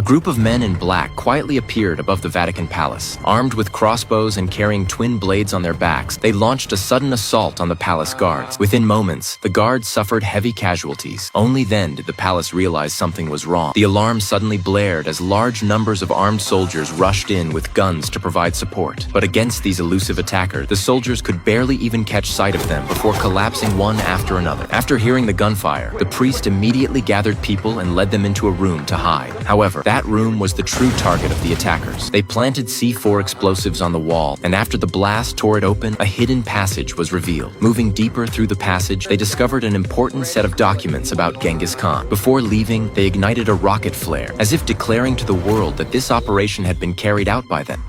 group of men in black quietly appeared above the Vatican Palace. Armed with crossbows and carrying twin blades on their backs, they launched a sudden assault on the palace guards. Within moments, the guards suffered heavy casualties. Only then did the palace realize something was wrong. The alarm suddenly blared as large numbers of armed soldiers rushed in with guns to provide support. But against these elusive attackers, the soldiers could barely even catch sight of them before collapsing one after another. After hearing the gunfire, the priest immediately gathered people and led them into a room to hide. However, that room was the true target of the attackers. They planted C4 explosives on the wall, and after the blast tore it open, a hidden passage was revealed. Moving deeper through the passage, they discovered an important set of documents about Genghis Khan. Before leaving, they ignited a rocket flare, as if declaring to the world that this operation had been carried out by them.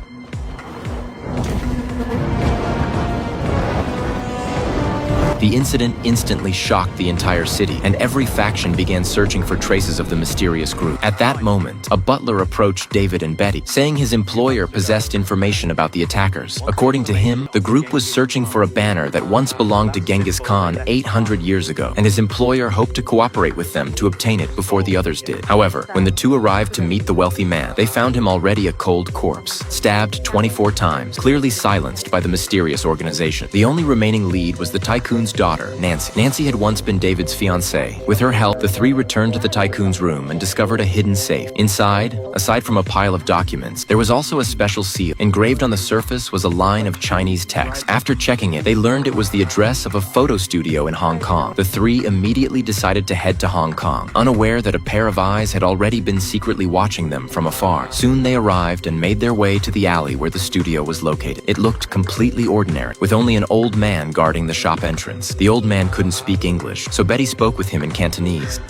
The incident instantly shocked the entire city, and every faction began searching for traces of the mysterious group. At that moment, a butler approached David and Betty, saying his employer possessed information about the attackers. According to him, the group was searching for a banner that once belonged to Genghis Khan 800 years ago, and his employer hoped to cooperate with them to obtain it before the others did. However, when the two arrived to meet the wealthy man, they found him already a cold corpse, stabbed 24 times, clearly silenced by the mysterious organization. The only remaining lead was the tycoon's daughter, Nancy. Nancy had once been David's fiancée. With her help, the three returned to the tycoon's room and discovered a hidden safe. Inside, aside from a pile of documents, there was also a special seal. Engraved on the surface was a line of Chinese text. After checking it, they learned it was the address of a photo studio in Hong Kong. The three immediately decided to head to Hong Kong, unaware that a pair of eyes had already been secretly watching them from afar. Soon they arrived and made their way to the alley where the studio was located. It looked completely ordinary, with only an old man guarding the shop entrance. The old man couldn't speak English, so Betty spoke with him in Cantonese.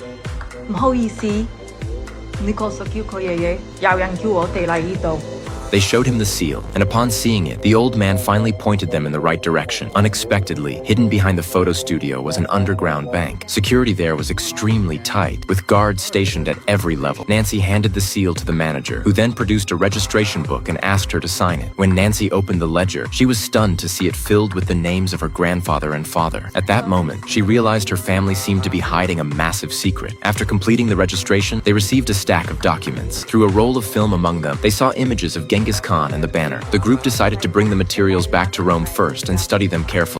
唔好意思，你確實叫佢爺爺，有人叫我哋嚟呢度。 They showed him the seal, and upon seeing it, the old man finally pointed them in the right direction. Unexpectedly, hidden behind the photo studio was an underground bank. Security there was extremely tight, with guards stationed at every level. Nancy handed the seal to the manager, who then produced a registration book and asked her to sign it. When Nancy opened the ledger, she was stunned to see it filled with the names of her grandfather and father. At that moment, she realized her family seemed to be hiding a massive secret. After completing the registration, they received a stack of documents. Through a roll of film among them, they saw images of Genghis Khan and the banner. The group decided to bring the materials back to Rome first and study them carefully.